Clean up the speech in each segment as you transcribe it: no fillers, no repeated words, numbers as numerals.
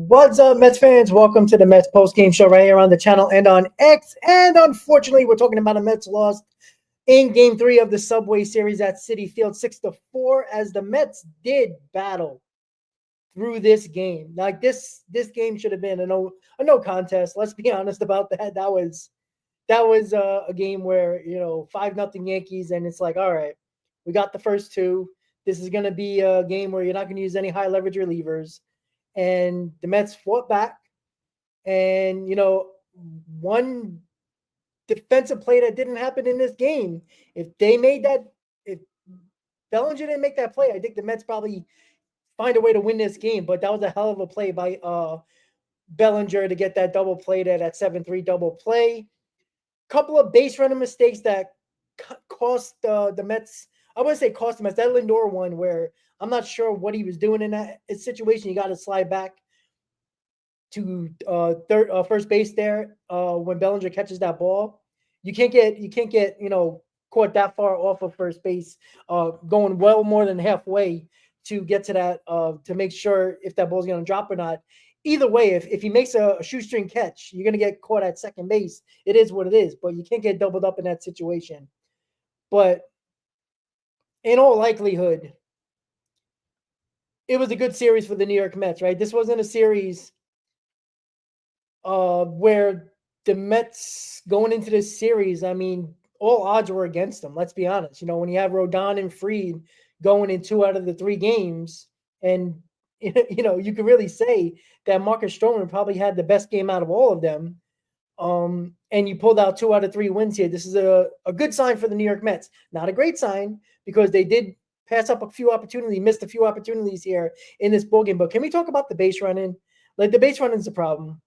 What's up, Mets fans? Welcome to the Mets PostGame Show right here on the channel and on X. And unfortunately, we're talking about a Mets loss in Game 3 of the Subway Series at Citi Field, 6-4, as the Mets did battle through this game. Like this game should have been a no contest. Let's be honest about that. That was a game where 5-0 Yankees, and it's like, all right, we got the first two. This is going to be a game where you're not going to use any high leverage relievers. And the Mets fought back, and one defensive play that didn't happen in this game. If Bellinger didn't make that play, I think the Mets probably find a way to win this game. But that was a hell of a play by Bellinger to get that double play there, that 7-3 double play. Couple of base running mistakes that cost the Mets. I wouldn't say cost the Mets. That Lindor one where I'm not sure what he was doing in that situation. You got to slide back to first base there when Bellinger catches that ball. You can't get caught that far off of first base, going well more than halfway to get to that to make sure if that ball's going to drop or not. Either way, if he makes a shoestring catch, you're going to get caught at second base. It is what it is, but you can't get doubled up in that situation. But in all likelihood, it was a good series for the New York Mets, right? This wasn't a series where the Mets going into this series, I mean, all odds were against them. Let's be honest. When you have Rodon and Fried going in 2 out of the 3 games, and you could really say that Marcus Stroman probably had the best game out of all of them. And you pulled out 2 out of 3 wins here. This is a good sign for the New York Mets. Not a great sign because they did pass up a few opportunities, missed a few opportunities here in this ball game. But can we talk about the base running? Like, the base running is a problem.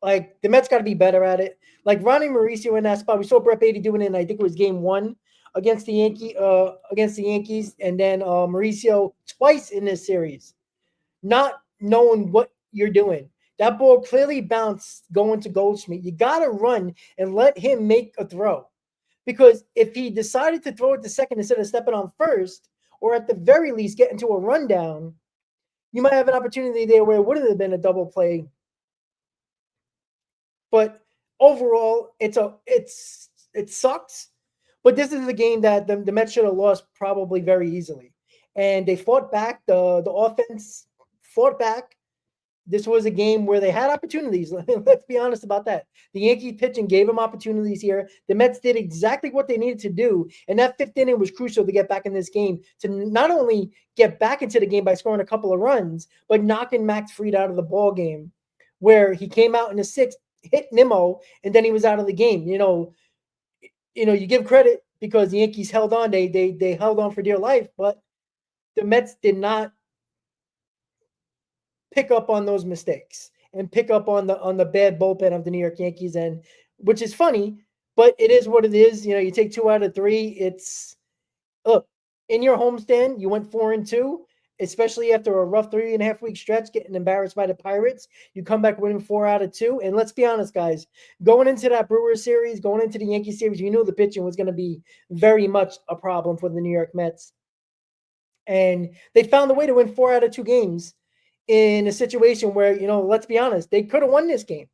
Like, the Mets got to be better at it. Like, Ronnie Mauricio in that spot, we saw Brett Beatty doing it in, I think it was game 1 against the Yankees, and then Mauricio twice in this series, not knowing what you're doing. That ball clearly bounced going to Goldschmidt. You got to run and let him make a throw. Because if he decided to throw it to second instead of stepping on first, or at the very least get into a rundown, you might have an opportunity there where it would have been a double play. But overall, it sucks. But this is a game that the Mets should have lost probably very easily. And they fought back. The offense fought back. This was a game where they had opportunities. Let's be honest about that. The Yankees pitching gave them opportunities here. The Mets did exactly what they needed to do. And that 5th inning was crucial to get back in this game, to not only get back into the game by scoring a couple of runs, but knocking Max Fried out of the ball game, where he came out in the 6th, hit Nimmo, and then he was out of the game. You give credit because the Yankees held on. They held on for dear life, but the Mets did not pick up on those mistakes and pick up on the bad bullpen of the New York Yankees, and which is funny, but it is what it is. You take 2 out of 3. Look, in your homestand, you went 4-2, especially after a rough 3.5-week stretch, getting embarrassed by the Pirates. You come back winning 4 out of 2, and let's be honest, guys, going into that Brewers series, going into the Yankee series, you knew the pitching was going to be very much a problem for the New York Mets, and they found a way to win 4 out of 2 games in a situation where, let's be honest, they could have won this game.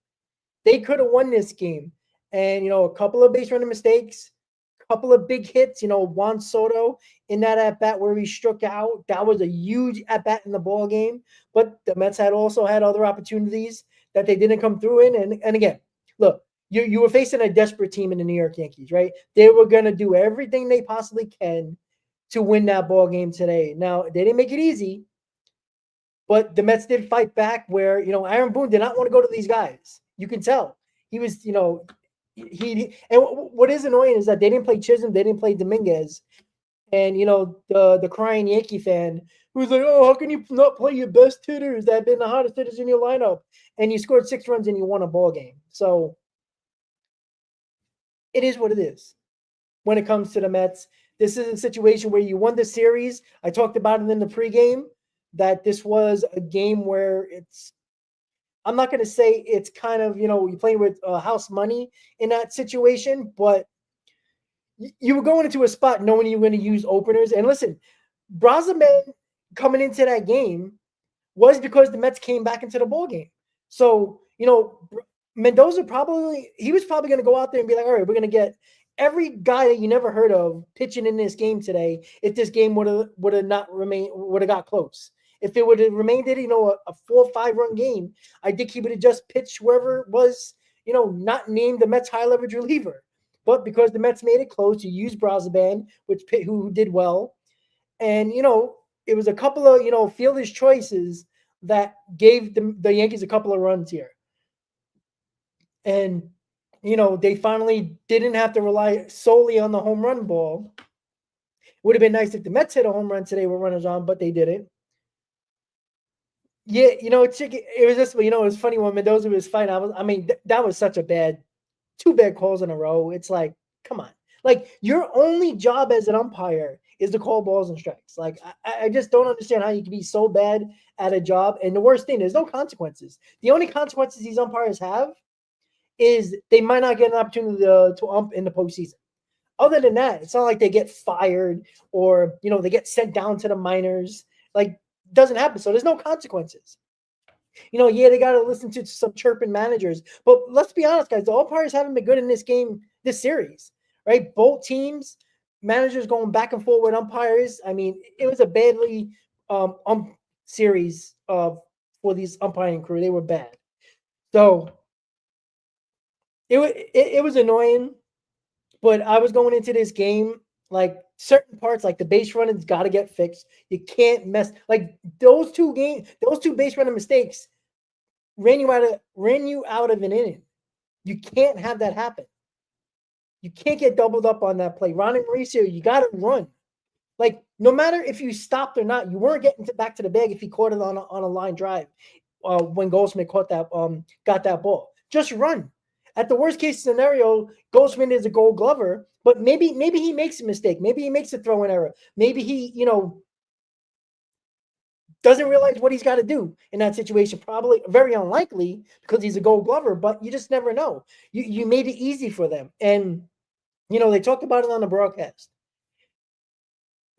And, a couple of base running mistakes, a couple of big hits, Juan Soto in that at-bat where he struck out. That was a huge at-bat in the ball game. But the Mets also had other opportunities that they didn't come through in. And again, look, you were facing a desperate team in the New York Yankees, right? They were going to do everything they possibly can to win that ball game today. Now, they didn't make it easy. But the Mets did fight back where, Aaron Boone did not want to go to these guys. You can tell. He was, and what is annoying is that they didn't play Chisholm, they didn't play Dominguez. And, the crying Yankee fan who's like, oh, how can you not play your best hitters that have been the hottest hitters in your lineup? And you scored 6 runs and you won a ball game. So it is what it is when it comes to the Mets. This is a situation where you won the series. I talked about it in the pregame, that this was a game where I'm not going to say it's kind of, you're playing with house money in that situation, but you were going into a spot knowing you were going to use openers. And listen, Braziman coming into that game was because the Mets came back into the ball game. So, Mendoza he was probably going to go out there and be like, all right, we're going to get every guy that you never heard of pitching in this game today. If this game would have got close. If it would have remained a 4 or 5 run game, I think he would have just pitched whoever was, not named the Mets high leverage reliever. But because the Mets made it close, you used Brazaban, who did well. And, it was a couple of, fielder's choices that gave the Yankees a couple of runs here. And, they finally didn't have to rely solely on the home run ball. Would have been nice if the Mets hit a home run today with runners on, but they didn't. Yeah, it was just, it was funny when Mendoza was fighting. That was such a two bad calls in a row. It's like, come on. Like, your only job as an umpire is to call balls and strikes. Like, I just don't understand how you can be so bad at a job. And the worst thing, there's no consequences. The only consequences these umpires have is they might not get an opportunity to ump in the postseason. Other than that, it's not like they get fired or, they get sent down to the minors. Like, doesn't happen. So there's no consequences. They got to listen to some chirping managers. But let's be honest, guys, the umpires haven't been good in this series, right? Both teams, managers going back and forth with umpires. It was a badly series for these umpiring crew. They were bad. So it was annoying, but I was going into this game like certain parts, like the base running's got to get fixed. You can't mess like those two base running mistakes ran you out of an inning. You can't have that happen. You can't get doubled up on that play. Ronnie Mauricio, you got to run. Like, no matter if you stopped or not, you weren't getting back to the bag if he caught it on a line drive when Goldschmidt got that ball. Just run. At the worst case scenario, Goldschmidt is a Gold Glover, but maybe he makes a mistake. Maybe he makes a throw-in error. Maybe he, doesn't realize what he's got to do in that situation. Probably very unlikely because he's a Gold Glover, but you just never know. You made it easy for them. And, they talked about it on the broadcast.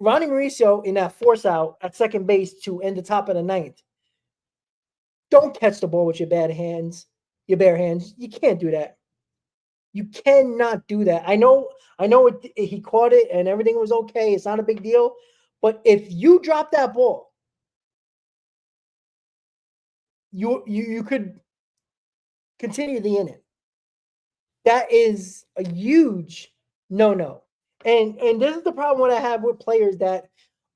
Ronnie Mauricio in that force out at second base to end the top of the ninth. Don't catch the ball with your bare hands. You can't do that. You cannot do that. I know he caught it and everything was okay. It's not a big deal. But if you drop that ball, you could continue the inning. That is a huge no. And this is the problem what I have with players that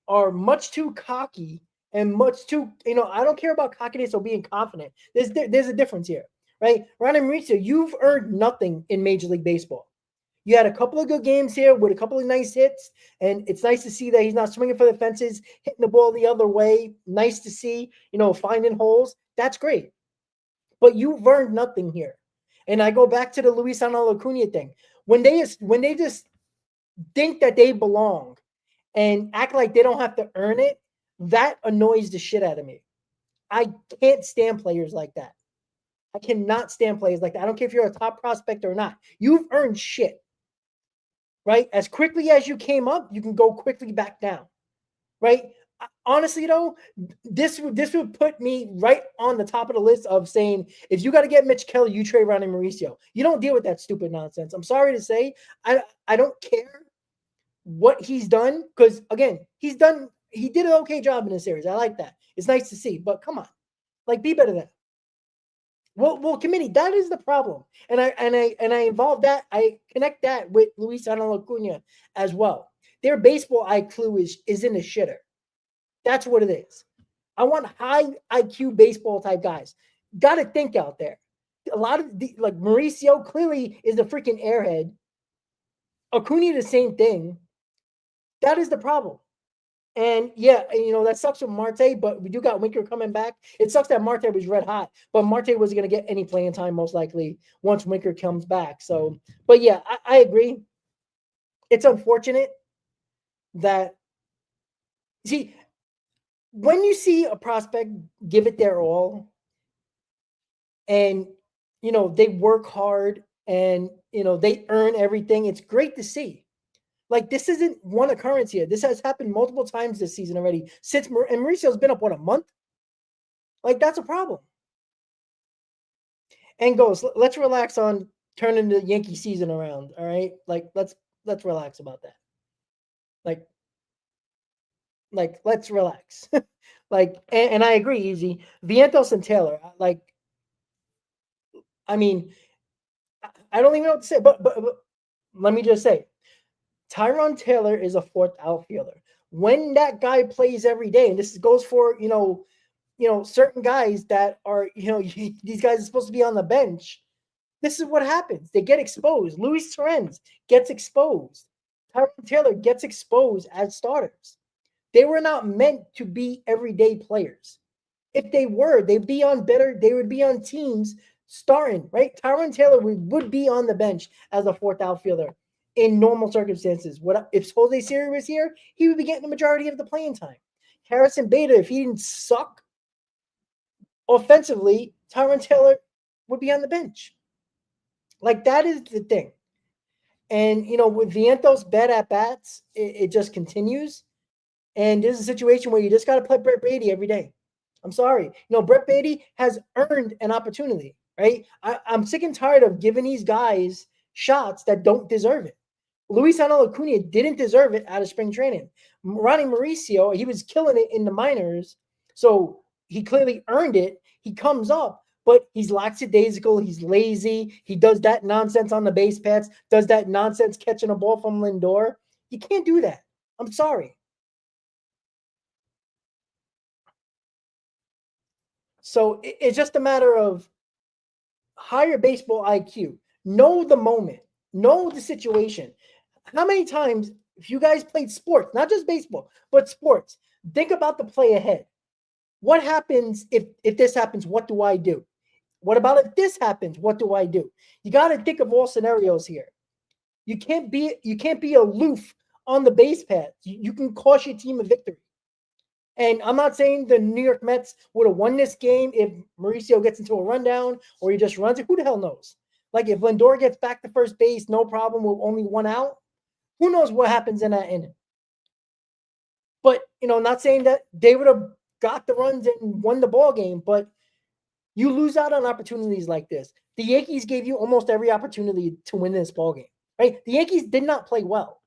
are much too cocky and much too, I don't care about cockiness or being confident. There's a difference here, right? Ronnie Mauricio, you've earned nothing in Major League Baseball. You had a couple of good games here with a couple of nice hits, and it's nice to see that he's not swinging for the fences, hitting the ball the other way. Nice to see, finding holes. That's great. But you've earned nothing here. And I go back to the Luis Acuna thing. When they just think that they belong and act like they don't have to earn it, that annoys the shit out of me. I can't stand players like that. I cannot stand players like that. I don't care if you're a top prospect or not. You've earned shit, right? As quickly as you came up, you can go quickly back down, right? Honestly, though, this would put me right on the top of the list of saying, if you got to get Mitch Kelly, you trade Ronnie Mauricio. You don't deal with that stupid nonsense. I'm sorry to say, I don't care what he's done because, again, he did an okay job in this series. I like that. It's nice to see, but come on, like, be better than that. Well, committee, that is the problem, and I involve that. I connect that with Luis Acuna as well. Their baseball IQ is in the shitter. That's what it is. I want high IQ baseball type guys. Got to think out there. A lot of like Mauricio clearly is the freaking airhead. Acuna the same thing. That is the problem. And yeah, that sucks with Marte, but we do got Winker coming back. It sucks that Marte was red hot, but Marte wasn't going to get any playing time most likely once Winker comes back. So, but yeah, I agree. It's unfortunate that, see, when you see a prospect give it their all and, they work hard and, they earn everything, it's great to see. Like, this isn't one occurrence here. This has happened multiple times this season already. And Mauricio's been up, a month? Like, that's a problem. And goes, let's relax on turning the Yankee season around. All right. Like, let's relax about that. Like, let's relax. And I agree, Easy. Vientos and Taylor, like, I mean, I don't even know what to say, but let me just say, Tyron Taylor is a fourth outfielder. When that guy plays every day, and this goes for certain guys that are these guys are supposed to be on the bench. This is what happens. They get exposed. Luis Torrens gets exposed. Tyron Taylor gets exposed as starters. They were not meant to be everyday players. If they were, they'd be on better. They would be on teams starting, right? Tyron Taylor would be on the bench as a fourth outfielder in normal circumstances. What if Jose Siri was here? He would be getting the majority of the playing time. Harrison Beta, if he didn't suck offensively, Tyron Taylor would be on the bench. Like, that is the thing. And with Vientos bad at bats, it just continues. And there's a situation where you just got to play Brett Beatty every day. I'm sorry. Brett Beatty has earned an opportunity, right? I'm sick and tired of giving these guys shots that don't deserve it. Luis Angel Acuna didn't deserve it out of spring training. Ronnie Mauricio, he was killing it in the minors, so he clearly earned it. He comes up, but he's lackadaisical. He's lazy. He does that nonsense on the base paths, does that nonsense catching a ball from Lindor. You can't do that. I'm sorry. So it's just a matter of higher baseball IQ. Know the moment. Know the situation. How many times, if you guys played sports, not just baseball, but sports, think about the play ahead. What happens if this happens? What do I do? What about if this happens? What do I do? You got to think of all scenarios here. You can't be aloof on the base path. You can cost your team a victory. And I'm not saying the New York Mets would have won this game if Mauricio gets into a rundown or he just runs it. Who the hell knows? Like, if Lindor gets back to first base, no problem with only one out. Who knows what happens in that inning? But, not saying that they would have got the runs and won the ball game, but you lose out on opportunities like this. The Yankees gave you almost every opportunity to win this ball game, right? The Yankees did not play well.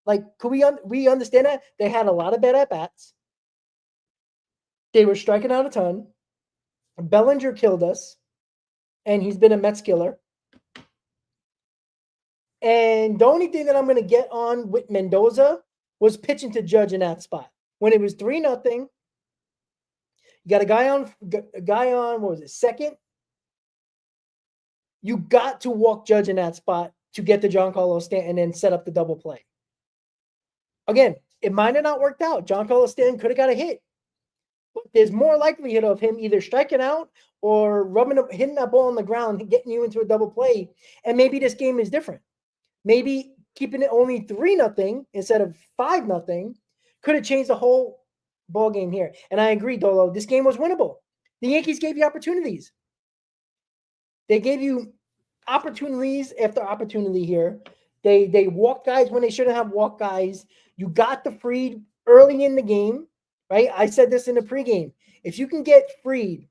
Like, could we understand that? They had a lot of bad at-bats. They were striking out a ton. Bellinger killed us, and he's been a Mets killer. And the only thing that I'm going to get on with Mendoza was pitching to Judge in that spot. When it was 3-0, you got a guy on, what was it, second? You got to walk Judge in that spot to get to Giancarlo Stanton and set up the double play. Again, it might have not worked out. Giancarlo Stanton could have got a hit. But there's more likelihood of him either striking out or hitting that ball on the ground, getting you into a double play. And maybe this game is different. Maybe keeping it only 3-0 instead of 5-0 could have changed the whole ball game here. And I agree, Dolo. This game was winnable. The Yankees gave you opportunities. They gave you opportunities after opportunity here. They walked guys when they shouldn't have walked guys. You got the Fried early in the game, right? I said this in the pregame. If you can get Fried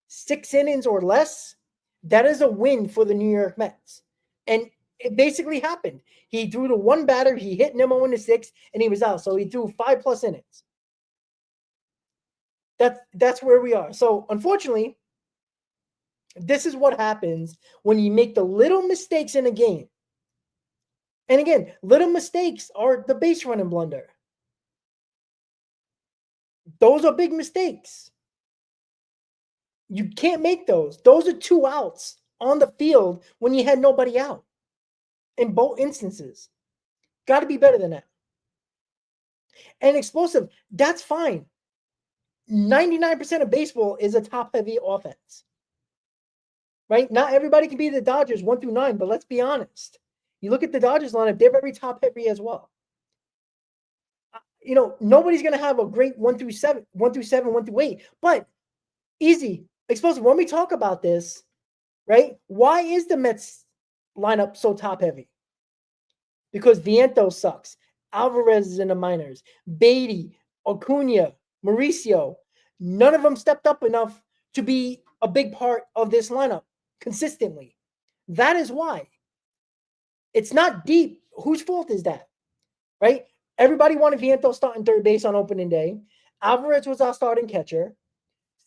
6 innings or less, that is a win for the New York Mets. And it basically happened. He threw to one batter, he hit Nimmo in the 6th, and he was out. So he threw 5+ innings. That's where we are. So unfortunately, this is what happens when you make the little mistakes in a game. And again, little mistakes are the base running blunder. Those are big mistakes. You can't make those. Those are 2 outs on the field when you had nobody out. In both instances. Got to be better than that. And explosive, that's fine. 99% of baseball is a top-heavy offense. Right? Not everybody can be the Dodgers 1-9, but let's be honest. You look at the Dodgers lineup, they're very top-heavy as well. Nobody's going to have a great 1-7, 1-8. But easy, explosive. When we talk about this, right? Why is the Mets lineup so top-heavy? Because Vientos sucks. Alvarez is in the minors. Beatty, Acuna, Mauricio. None of them stepped up enough to be a big part of this lineup consistently. That is why. It's not deep. Whose fault is that? Right? Everybody wanted Vientos starting third base on opening day. Alvarez was our starting catcher.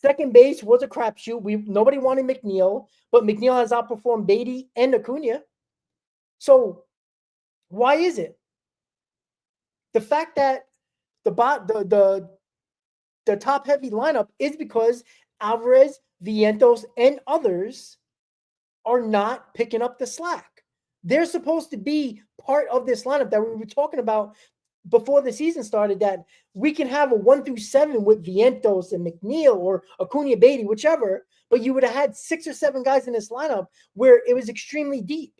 Second base was a crapshoot. Nobody wanted McNeil, but McNeil has outperformed Beatty and Acuna. So why is it? The fact that the top heavy lineup is because Alvarez, Vientos, and others are not picking up the slack. They're supposed to be part of this lineup that we were talking about before the season started, that we can have a 1 through 7 with Vientos and McNeil or Acuna, Beatty, whichever, but you would have had 6 or 7 guys in this lineup where it was extremely deep.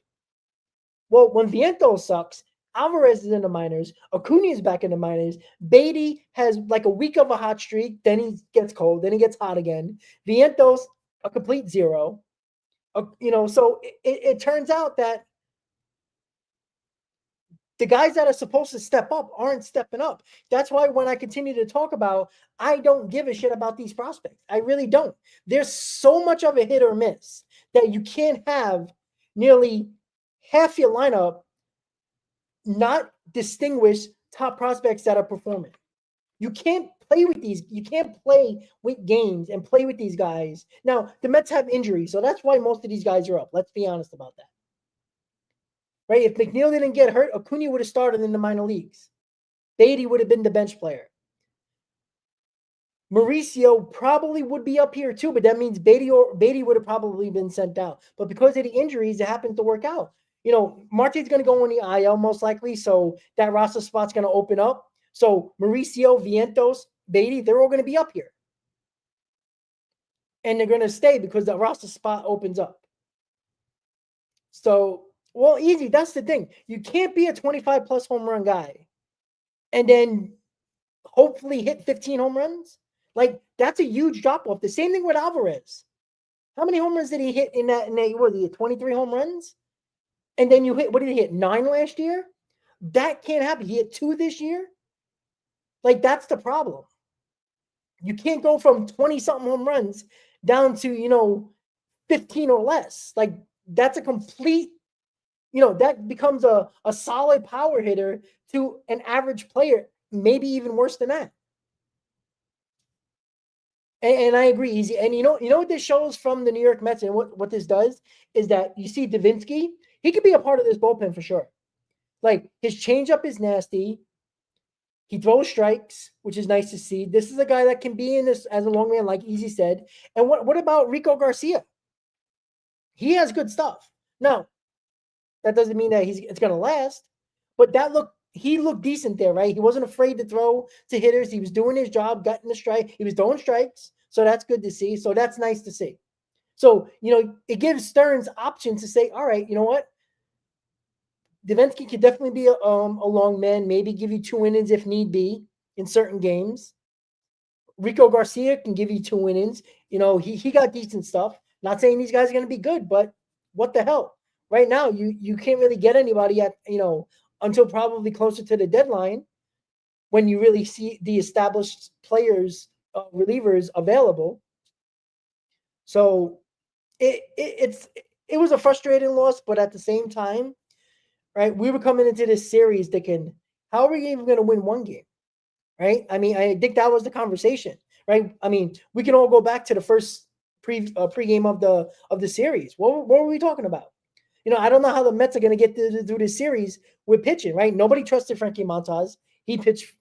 Well, when Vientos sucks, Alvarez is in the minors, Acuna is back in the minors, Beatty has like a week of a hot streak, then he gets cold, then he gets hot again. Vientos, a complete zero. So it turns out that the guys that are supposed to step up aren't stepping up. That's why when I continue to talk about, I don't give a shit about these prospects. I really don't. There's so much of a hit or miss that you can't have nearly half your lineup not distinguish top prospects that are performing. You can't play with these. You can't play with games and play with these guys. Now, the Mets have injuries, so that's why most of these guys are up. Let's be honest about that. Right? If McNeil didn't get hurt, Acuna would have started in the minor leagues. Beatty would have been the bench player. Mauricio probably would be up here too, but that means Beatty would have probably been sent down. But because of the injuries, it happens to work out. Marte's going to go on the IL most likely, so that roster spot's going to open up. So Mauricio, Vientos, Beatty, they're all going to be up here. And they're going to stay because the roster spot opens up. So, well, easy. That's the thing. You can't be a 25-plus home run guy and then hopefully hit 15 home runs. Like, that's a huge drop-off. The same thing with Alvarez. How many home runs did he hit in that? What did he hit? 23 home runs? And then what did he hit? 9 last year? That can't happen. He hit 2 this year? Like, that's the problem. You can't go from 20-something home runs down to, 15 or less. Like, that's a complete, that becomes a solid power hitter to an average player, maybe even worse than that. And I agree, easy. And you know what this shows from the New York Mets, and what this does is that you see Davinsky, he could be a part of this bullpen for sure. Like, his changeup is nasty. He throws strikes, which is nice to see. This is a guy that can be in this as a long man, like Easy said. And what about Rico Garcia? He has good stuff. Now, that doesn't mean that it's going to last, but he looked decent there, right? He wasn't afraid to throw to hitters. He was doing his job, getting the strike. He was throwing strikes, so that's good to see. So that's nice to see. So, it gives Stearns options to say, all right, you know what? Davinsky could definitely be a long man, maybe give you 2 innings if need be in certain games. Rico Garcia can give you 2 innings. He got decent stuff. Not saying these guys are going to be good, but what the hell? Right now, you can't really get anybody until probably closer to the deadline when you really see the established players, relievers available. So it was a frustrating loss, but at the same time, right, we were coming into this series thinking, how are we even going to win one game? Right? I mean, I think that was the conversation, right? I mean, we can all go back to the first pregame of the series. What were we talking about? I don't know how the Mets are going to get through this series with pitching, right? Nobody trusted Frankie Montas. He pitched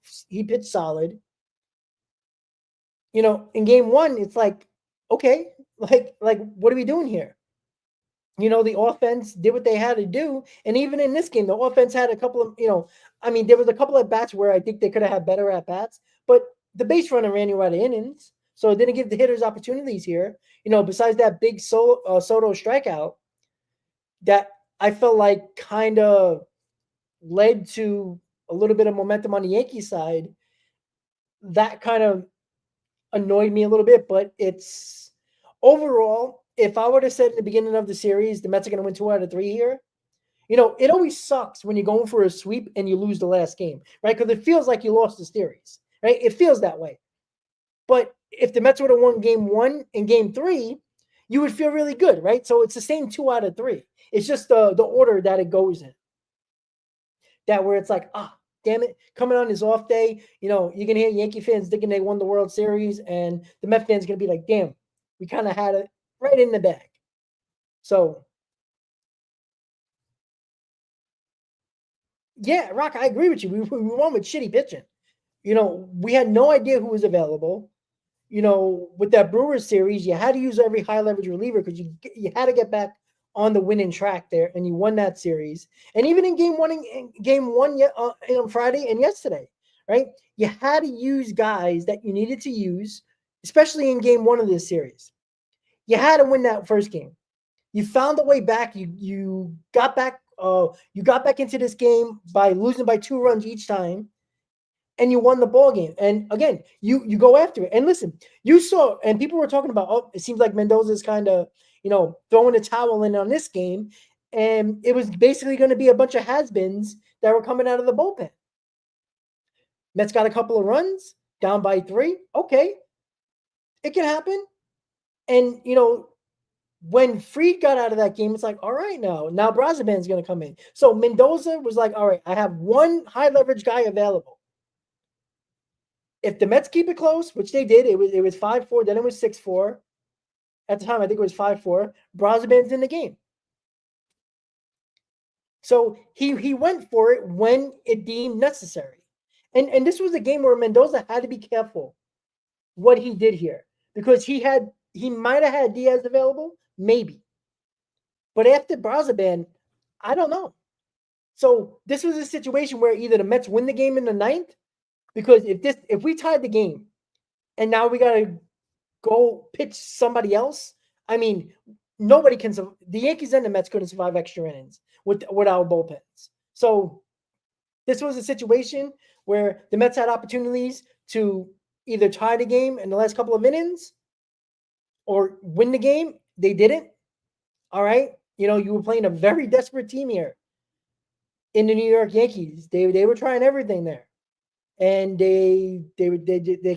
solid. In game 1, it's like, okay, like what are we doing here? The offense did what they had to do. And even in this game, the offense had a couple of, there was a couple of bats where I think they could have had better at bats, but the base runner ran you out of innings. So it didn't give the hitters opportunities here. Besides that big Soto strikeout that I felt like kind of led to a little bit of momentum on the Yankees side, that kind of annoyed me a little bit, but it's overall, if I would have said in the beginning of the series, the Mets are going to win 2 out of 3 here, it always sucks when you're going for a sweep and you lose the last game, right? Because it feels like you lost the series, right? It feels that way. But if the Mets would have won game 1 and game 3, you would feel really good, right? So it's the same 2 out of 3. It's just the order that it goes in. That where it's like, damn it, coming on his off day, you're going to hear Yankee fans thinking they won the World Series, and the Met fans going to be like, damn, we kind of had it right in the bag. So, yeah, Rock, I agree with you. We won with shitty pitching. We had no idea who was available. With that Brewers series, you had to use every high leverage reliever because you had to get back on the winning track there, and you won that series. And even in game one on Friday and yesterday, right? You had to use guys that you needed to use, especially in game 1 of this series. You had to win that first game. You found a way back. You got back. You got back into this game by losing by 2 runs each time, and you won the ball game. And again, you go after it. And listen, you saw, and people were talking about, it seems like Mendoza's kind of, throwing a towel in on this game. And it was basically going to be a bunch of has-beens that were coming out of the bullpen. Mets got a couple of runs, down by 3. Okay. It can happen. And, when Fried got out of that game, it's like, all right, now Brazaban's going to come in. So Mendoza was like, all right, I have one high leverage guy available. If the Mets keep it close, which they did, it was 5-4, then it was 6-4. At the time, I think it was 5-4. Brazaban's in the game. So he went for it when it deemed necessary. And this was a game where Mendoza had to be careful what he did here. Because he might have had Diaz available, maybe. But after Brazaban, I don't know. So this was a situation where either the Mets win the game in the 9th, because if we tied the game and now we got to go pitch somebody else, I mean, nobody can. The Yankees and the Mets couldn't survive extra innings with our bullpens. So this was a situation where the Mets had opportunities to either tie the game in the last couple of innings or win the game. They didn't. All right. You were playing a very desperate team here in the New York Yankees. They were trying everything there. And they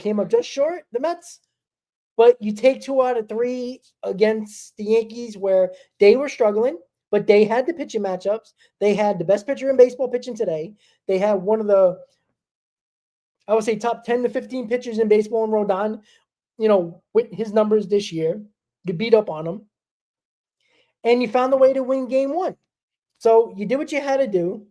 came up just short, the Mets. But you take 2 out of 3 against the Yankees where they were struggling, but they had the pitching matchups. They had the best pitcher in baseball pitching today. They had one of the, I would say, top 10 to 15 pitchers in baseball in Rodon, with his numbers this year. You beat up on him. And you found a way to win game 1. So you did what you had to do.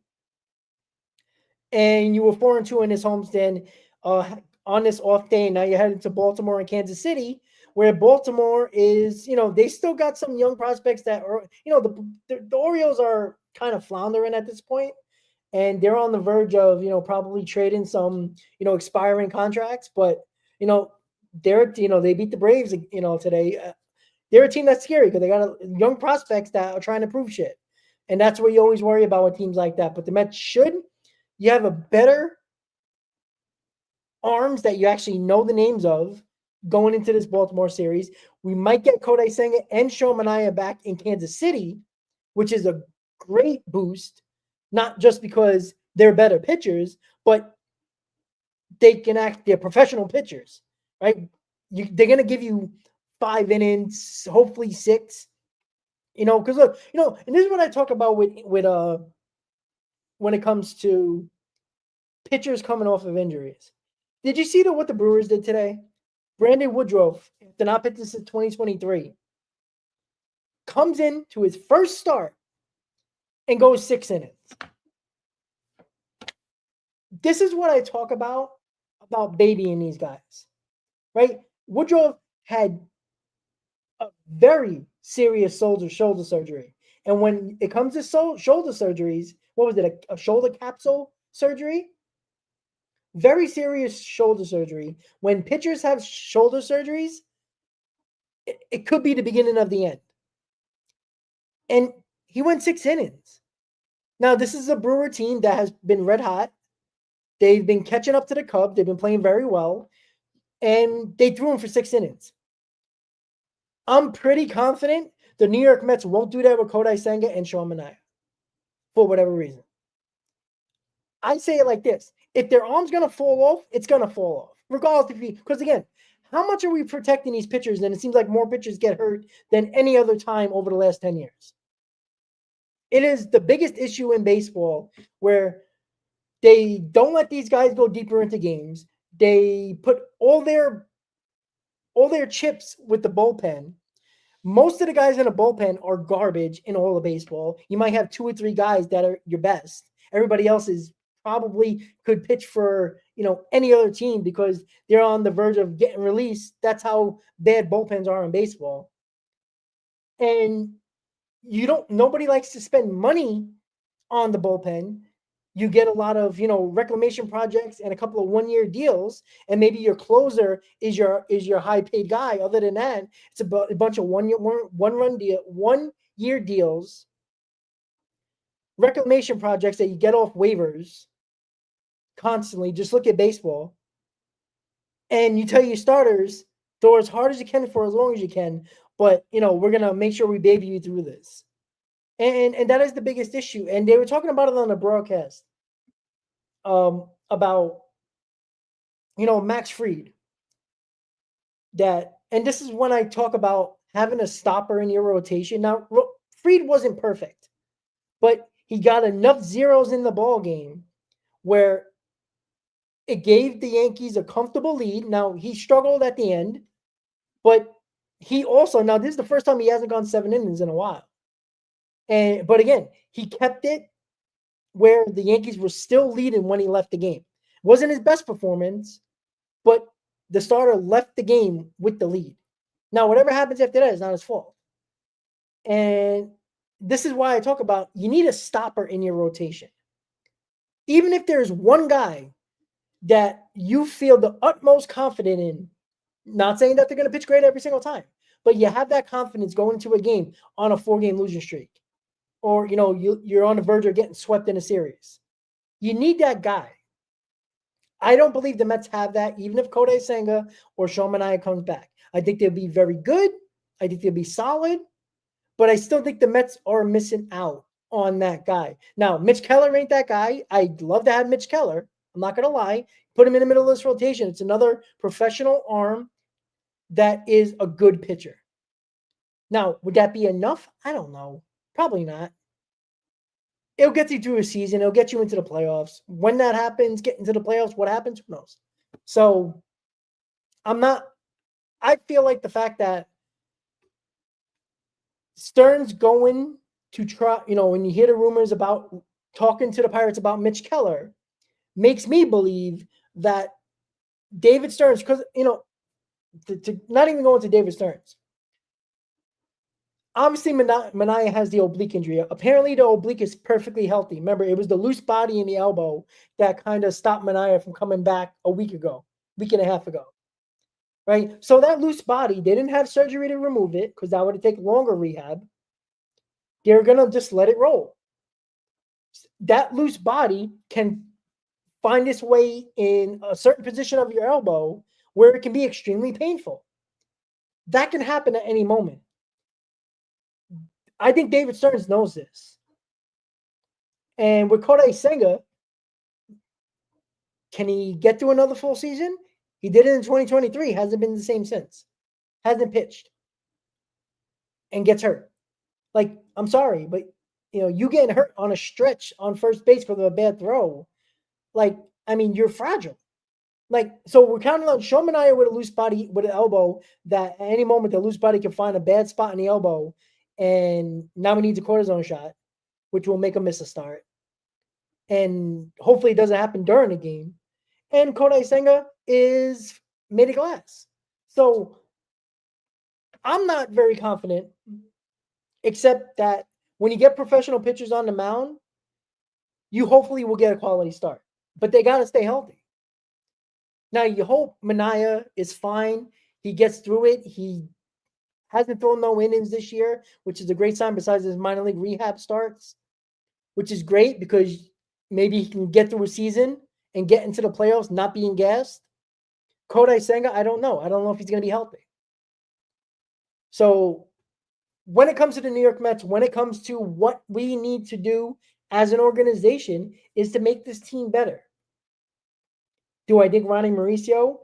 And you were 4-2 in this homestand on this off day. And now you're heading to Baltimore and Kansas City, where Baltimore is, they still got some young prospects that are, the Orioles are kind of floundering at this point, and they're on the verge of, probably trading some, expiring contracts. But, they beat the Braves, today. They're a team that's scary because they got young prospects that are trying to prove shit. And that's what you always worry about with teams like that. But the Mets you have a better arms that you actually know the names of going into this Baltimore series. We might get Kodai Senga and Shomanaya back in Kansas City, which is a great boost, not just because they're better pitchers, but they're professional pitchers, right? They're going to give you 5 innings, hopefully 6, because look, and this is what I talk about with when it comes to pitchers coming off of injuries. Did you see what the Brewers did today? Brandon Woodruff, did not pitch this in 2023, comes in to his first start and goes 6 innings. This is what I talk about babying these guys, right? Woodruff had a very serious shoulder surgery. And when it comes to shoulder surgeries, what was it, a shoulder capsule surgery? Very serious shoulder surgery. When pitchers have shoulder surgeries, it could be the beginning of the end. And he went 6 innings. Now, this is a Brewer team that has been red hot. They've been catching up to the Cubs. They've been playing very well. And they threw him for 6 innings. I'm pretty confident the New York Mets won't do that with Kodai Senga and Shomanaya for whatever reason. I say it like this. If their arm's going to fall off, it's going to fall off. Regardless because again, how much are we protecting these pitchers? And it seems like more pitchers get hurt than any other time over the last 10 years. It is the biggest issue in baseball where they don't let these guys go deeper into games. They put all their chips with the bullpen. Most of the guys in a bullpen are garbage in all of baseball. You might have 2 or 3 guys that are your best. Everybody else is probably could pitch for, any other team because they're on the verge of getting released. That's how bad bullpens are in baseball. And nobody likes to spend money on the bullpen. You get a lot of, reclamation projects and a couple of 1-year deals, and maybe your closer is your high paid guy. Other than that, it's a bunch of 1-year deals, reclamation projects that you get off waivers constantly. Just look at baseball, and you tell your starters, throw as hard as you can for as long as you can, but we're gonna make sure we baby you through this. And that is the biggest issue. And they were talking about it on the broadcast, about Max Fried. And this is when I talk about having a stopper in your rotation. Now, Fried wasn't perfect, but he got enough zeros in the ball game where it gave the Yankees a comfortable lead. Now, he struggled at the end, but he also, now this is the first time he hasn't gone 7 innings in a while. But again, he kept it where the Yankees were still leading when he left the game. Wasn't his best performance, but the starter left the game with the lead. Now, whatever happens after that is not his fault. And this is why I talk about you need a stopper in your rotation. Even if there's one guy that you feel the utmost confident in, not saying that they're going to pitch great every single time, but you have that confidence going into a game on a 4-game losing streak, or you're on the verge of getting swept in a series. You need that guy. I don't believe the Mets have that, even if Kodai Senga or Sean Manaea comes back. I think they'll be very good. I think they'll be solid, but I still think the Mets are missing out on that guy. Now, Mitch Keller ain't that guy. I'd love to have Mitch Keller. I'm not going to lie. Put him in the middle of this rotation. It's another professional arm that is a good pitcher. Now, would that be enough? I don't know. Probably not. It'll get you through a season. It'll get you into the playoffs. When that happens, get into the playoffs, what happens? Who knows? So I feel like the fact that Stern's going to try, when you hear the rumors about talking to the Pirates about Mitch Keller, makes me believe that David Stearns, because, to not even go into David Stearns, obviously Manaea has the oblique injury. Apparently the oblique is perfectly healthy. Remember, it was the loose body in the elbow that kind of stopped Manaea from coming back a week and a half ago. Right? So that loose body, they didn't have surgery to remove it because that would have taken longer rehab. They're going to just let it roll. That loose body can find its way in a certain position of your elbow where it can be extremely painful. That can happen at any moment. I think David Stearns knows this. And with Kodai Senga, can he get through another full season? He did it in 2023. Hasn't been the same since. Hasn't pitched. And gets hurt. Like, I'm sorry, but, you getting hurt on a stretch on first base for the bad throw. Like, I mean, you're fragile. Like, so we're counting on Sean Manaea with a loose body, with an elbow, that at any moment the loose body can find a bad spot in the elbow. And now he needs a cortisone shot, which will make him miss a start. And hopefully it doesn't happen during the game. And Kodai Senga is made of glass. So I'm not very confident, except that when you get professional pitchers on the mound, you hopefully will get a quality start. But they got to stay healthy. Now, you hope Manaea is fine. He gets through it. He hasn't thrown no innings this year, which is a great sign besides his minor league rehab starts, which is great because maybe he can get through a season and get into the playoffs not being gassed. Kodai Senga, I don't know. I don't know if he's going to be healthy. So when it comes to the New York Mets, when it comes to what we need to do as an organization is to make this team better. Do I think Ronnie Mauricio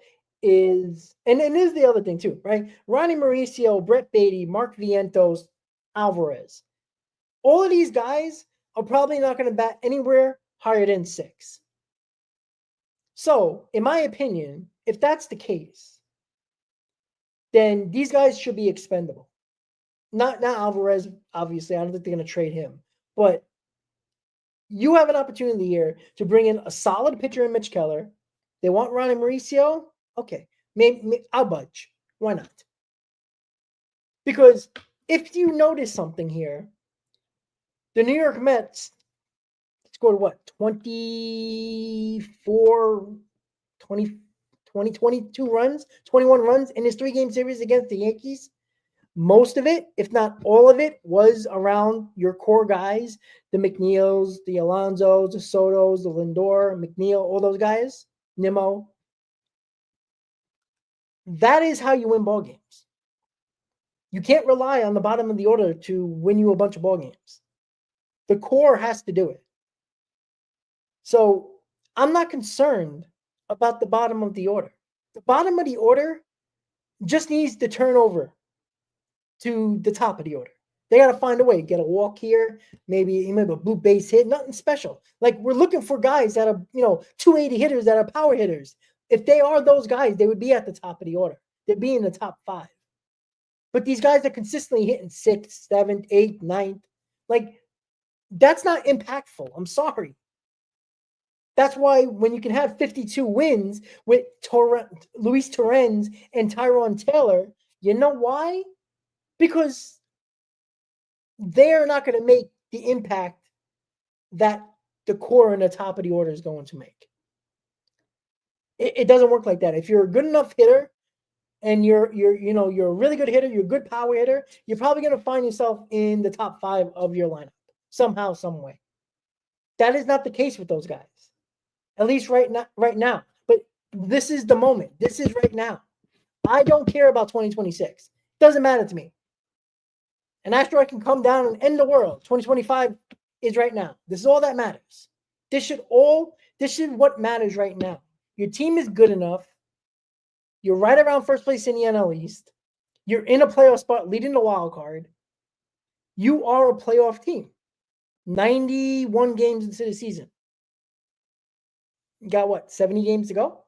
is, and here's the other thing too, right? Ronnie Mauricio, Brett Beatty, Mark Vientos, Alvarez. All of these guys are probably not going to bat anywhere higher than 6. So, in my opinion, if that's the case, then these guys should be expendable. Not Alvarez, obviously. I don't think they're going to trade him. But you have an opportunity here to bring in a solid pitcher in Mitch Keller. They want Ronnie Mauricio? Okay. Maybe I'll budge. Why not? Because if you notice something here, the New York Mets scored what? 24, 20, 22 runs, 21 runs in his 3-game series against the Yankees. Most of it, if not all of it, was around your core guys, the McNeils, the Alonsos, the Sotos, the Lindor, McNeil, all those guys, Nimmo. That is how you win ball games. You can't rely on the bottom of the order to win you a bunch of ball games. The core has to do it. So I'm not concerned about the bottom of the order. The bottom of the order just needs to turn over to the top of the order. They got to find a way. Get a walk here, maybe a blue base hit, nothing special. Like, we're looking for guys that are, 280 hitters that are power hitters. If they are those guys, they would be at the top of the order. They'd be in the top 5. But these guys are consistently hitting 6th, 7th, 8th, 9th. Like, that's not impactful. I'm sorry. That's why when you can have 52 wins with Luis Torrens and Tyrone Taylor, you know why? Because they're not going to make the impact that the core and the top of the order is going to make. It doesn't work like that. If you're a good enough hitter and you're a really good hitter, you're a good power hitter, you're probably going to find yourself in the top 5 of your lineup somehow, some way. That is not the case with those guys, at least right now. But this is the moment. This is right now. I don't care about 2026. Doesn't matter to me. An asteroid can come down and end the world. 2025 is right now. This is all that matters. This is what matters right now. Your team is good enough. You're right around first place in the NL East. You're in a playoff spot leading the wild card. You are a playoff team. 91 games into the season. You got what, 70 games to go?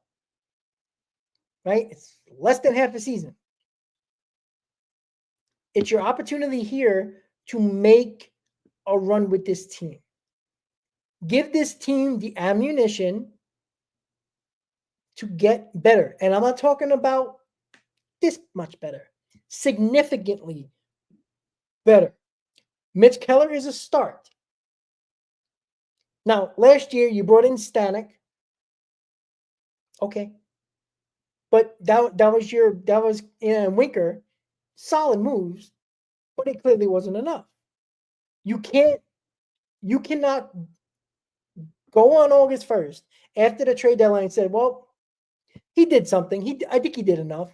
Right? It's less than half a season. It's your opportunity here to make a run with this team. Give this team the ammunition to get better. And I'm not talking about this much better. Significantly better. Mitch Keller is a start. Now, last year you brought in Stanek. Okay. But that was Winker. Solid moves, but it clearly wasn't enough. You cannot go on August 1st after the trade deadline and say, well, he did something. I think he did enough.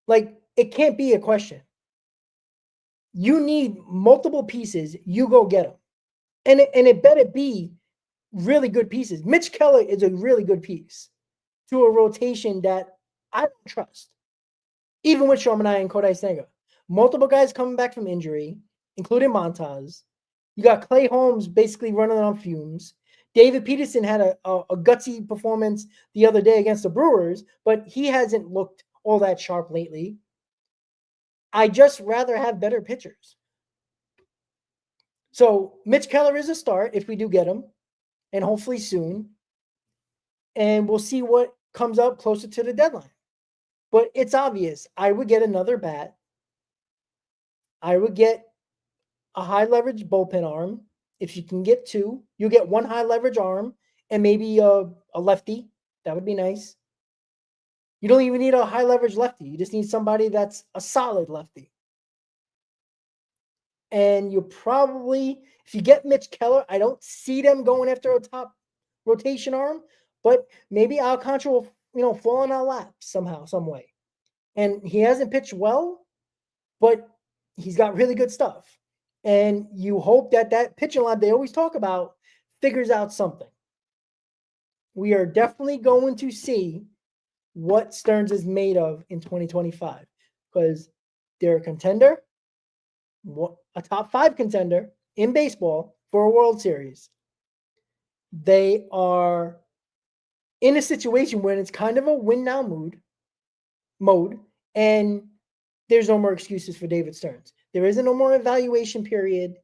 Like, it can't be a question. You need multiple pieces. You go get them. And it better be really good pieces. Mitch Keller is a really good piece to a rotation that I don't trust. Even with Shomanai and Kodai Senga. Multiple guys coming back from injury, including Montaz. You got Clay Holmes basically running on fumes. David Peterson had a gutsy performance the other day against the Brewers, but he hasn't looked all that sharp lately. I just rather have better pitchers. So Mitch Keller is a start if we do get him, and hopefully soon. And we'll see what comes up closer to the deadline. But it's obvious. I would get another bat. I would get a high leverage bullpen arm. If you can get 2, you'll get 1 high leverage arm and maybe a lefty. That would be nice. You don't even need a high leverage lefty. You just need somebody that's a solid lefty. And you probably, if you get Mitch Keller, I don't see them going after a top rotation arm, but maybe Alcantara will, fall in our lap somehow, some way. And he hasn't pitched well, but he's got really good stuff. And you hope that pitching line they always talk about figures out something. We are definitely going to see what Stearns is made of in 2025, because they're a contender, a top 5 contender in baseball for a World Series. They are in a situation where it's kind of a win now mode, and there's no more excuses for David Stearns. There isn't no more evaluation period.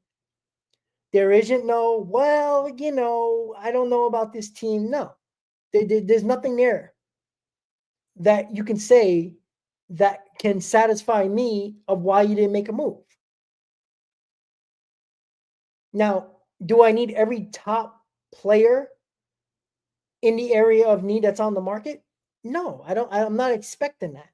There isn't no, well, I don't know about this team. No, there's nothing there that you can say that can satisfy me of why you didn't make a move. Now, do I need every top player in the area of need that's on the market? No, I don't. I'm not expecting that.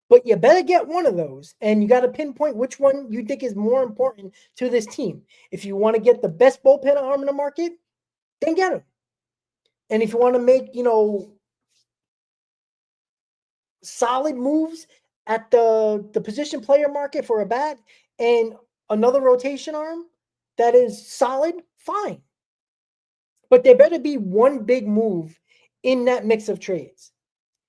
But you better get one of those, and you got to pinpoint which one you think is more important to this team. If you want to get the best bullpen arm in the market, then get him. And if you want to make, solid moves at the position player market for a bat and another rotation arm that is solid, fine. But there better be one big move in that mix of trades.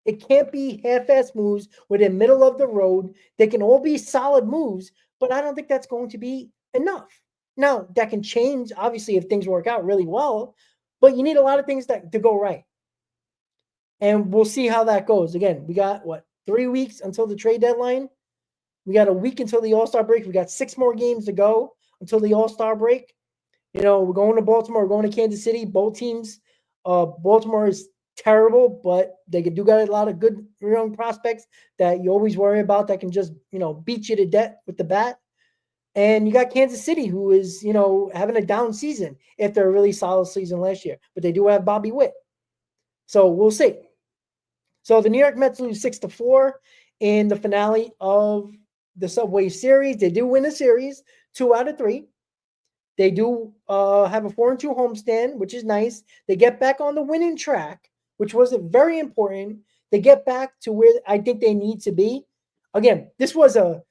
It can't be half-ass moves where they're middle of the road. They can all be solid moves, but I don't think that's going to be enough. Now, that can change, obviously, if things work out really well, but you need a lot of things to go right. And we'll see how that goes. Again, we got, 3 weeks until the trade deadline? We got a week until the All-Star break. We got 6 more games to go until the All-Star break. We're going to Baltimore. We're going to Kansas City. Both teams. Baltimore is terrible, but they do got a lot of good young prospects that you always worry about that can just, beat you to death with the bat. And you got Kansas City, who is, having a down season after a really solid season last year. But they do have Bobby Witt. So we'll see. So the New York Mets lose 6-4 in the finale of the Subway Series. They do win a series, 2 out of 3. They do have a 4-2 homestand, which is nice. They get back on the winning track, which was very important. They get back to where I think they need to be. Again, this was a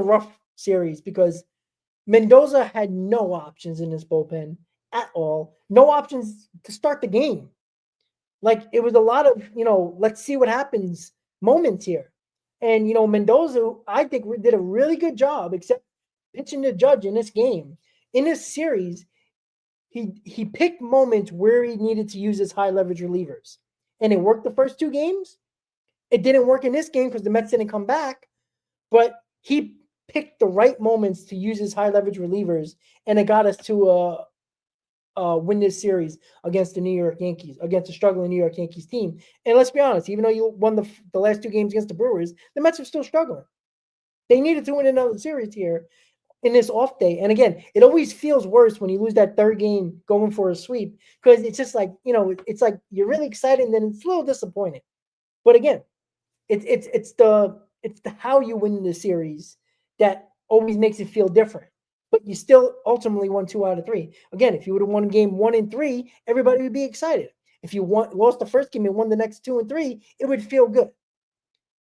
rough series because Mendoza had no options in this bullpen at all. No options to start the game. Like, it was a lot of, let's see what happens moments here. And, Mendoza, I think, did a really good job, except pitching the Judge in this game. In this series, he picked moments where he needed to use his high leverage relievers. And it worked the first 2 games. It didn't work in this game because the Mets didn't come back. But he picked the right moments to use his high leverage relievers, and it got us to win this series against the New York Yankees, against the struggling New York Yankees team. And let's be honest, even though you won the last 2 games against the Brewers, the Mets are still struggling. They needed to win another series here in this off day. And again, it always feels worse when you lose that 3rd game going for a sweep, because it's just like, it's like you're really excited and then it's a little disappointing. But again, it's the how you win the series that always makes it feel different. But you still ultimately won 2 out of 3. Again, if you would have won game 1 and 3, everybody would be excited. If you lost the first game and won the next 2 and 3, it would feel good,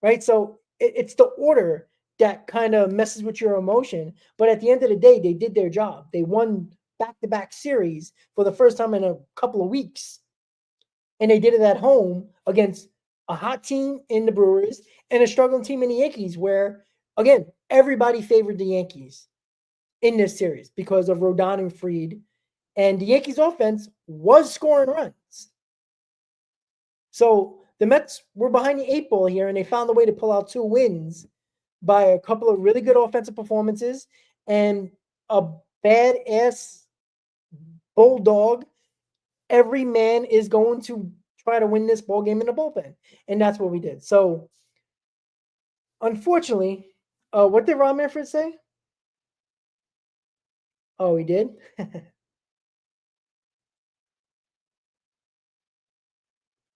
right? So it's the order that kind of messes with your emotion. But at the end of the day, they did their job. They won back-to-back series for the first time in a couple of weeks. And they did it at home against a hot team in the Brewers and a struggling team in the Yankees, where, again, everybody favored the Yankees in this series because of Rodon and Fried. And the Yankees offense was scoring runs. So the Mets were behind the 8 ball here, and they found a way to pull out 2 wins by a couple of really good offensive performances and a badass bulldog. Every man is going to try to win this ball game in the bullpen. And that's what we did. So, unfortunately, what did Rob Manfred say? Oh, he did?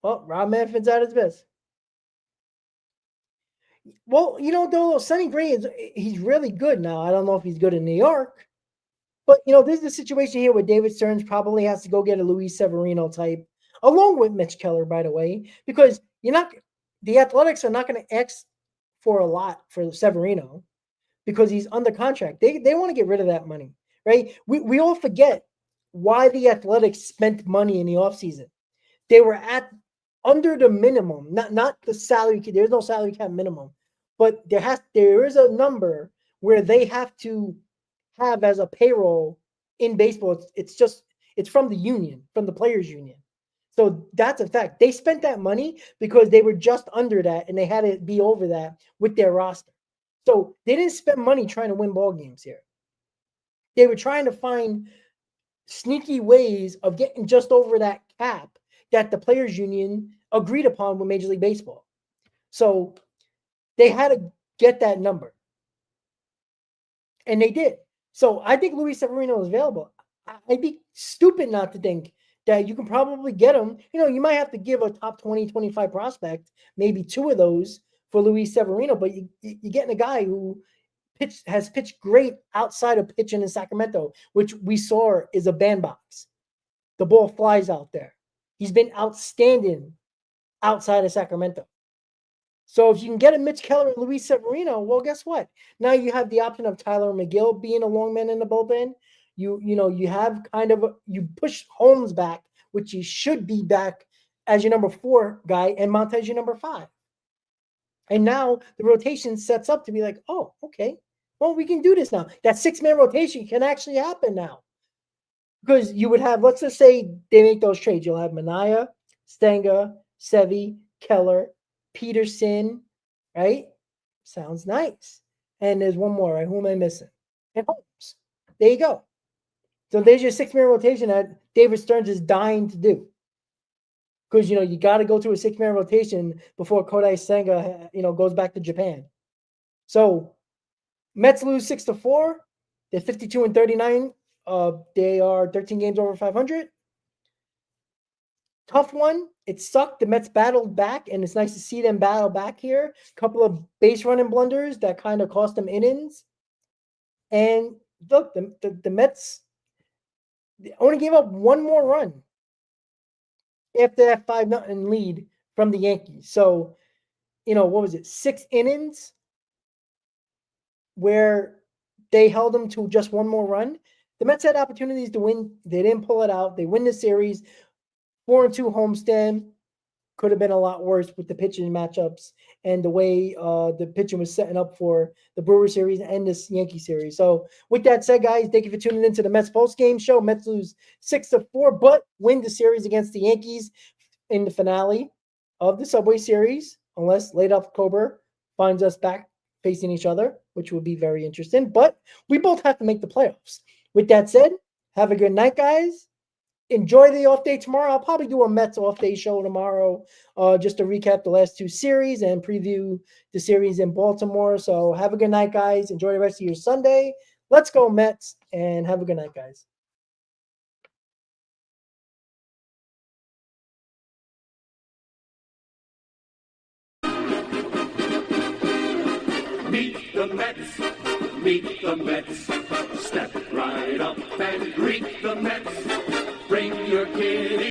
Well, Rob Manfred's at his best. Well, though Sonny Gray he's really good now. I don't know if he's good in New York. But, this is a situation here where David Stearns probably has to go get a Luis Severino type, along with Mitch Keller, by the way, because the Athletics are not going to ask for a lot for Severino because he's under contract. They want to get rid of that money, right? We all forget why the Athletics spent money in the offseason. They were at under the minimum, not the salary. There's no salary cap minimum, but there is a number where they have to have as a payroll in baseball. It's from the union, from the players union. So that's a fact. They spent that money because they were just under that and they had to be over that with their roster. So they didn't spend money trying to win ball games here. They were trying to find sneaky ways of getting just over that cap that the players union agreed upon with Major League Baseball. So they had to get that number. And they did. So I think Luis Severino is available. I'd be stupid not to think that you can probably get him. You might have to give a top 20, 25 prospect, maybe 2 of those for Luis Severino, but you're getting a guy who has pitched great outside of pitching in Sacramento, which we saw is a bandbox. The ball flies out there. He's been outstanding outside of Sacramento. So if you can get a Mitch Keller and Luis Severino, well, guess what? Now you have the option of Tyler McGill being a long man in the bullpen. You have you push Holmes back, which he should be back as your number 4 guy, and Montez your number 5. And now the rotation sets up to be like, oh, okay, well, we can do this now. That 6-man rotation can actually happen now. Because you would have, let's just say they make those trades. You'll have Manaea, Stenga, Sevy, Keller, Peterson, right? Sounds nice. And there's one more, right? Who am I missing? And Holmes. There you go. So there's your 6-man rotation that David Stearns is dying to do. Because, you got to go through a 6-man rotation before Kodai Senga, goes back to Japan. So Mets lose 6-4. They're 52-39. They are 13 games over 500. Tough one. It sucked. The Mets battled back, and it's nice to see them battle back here. A couple of base running blunders that kind of cost them innings. And look, the Mets only gave up one more run after that 5-0 lead from the Yankees. So, what was it? 6 innings where they held them to just one more run. The Mets had opportunities to win. They didn't pull it out. They win the series. 4-2 homestand. Could have been a lot worse with the pitching matchups and the way the pitching was setting up for the Brewer series and this Yankee series. So with that said, guys, thank you for tuning into the Mets postgame show. Mets lose 6-4, but win the series against the Yankees in the finale of the Subway Series, unless late October finds us back facing each other, which would be very interesting. But we both have to make the playoffs. With that said, have a good night, guys. Enjoy the off day tomorrow. I'll probably do a Mets off day show tomorrow just to recap the last 2 series and preview the series in Baltimore. So have a good night, guys. Enjoy the rest of your Sunday. Let's go Mets, and have a good night, guys. Meet the Mets, meet the Mets. Step right up and greet the Mets. Bring your kid.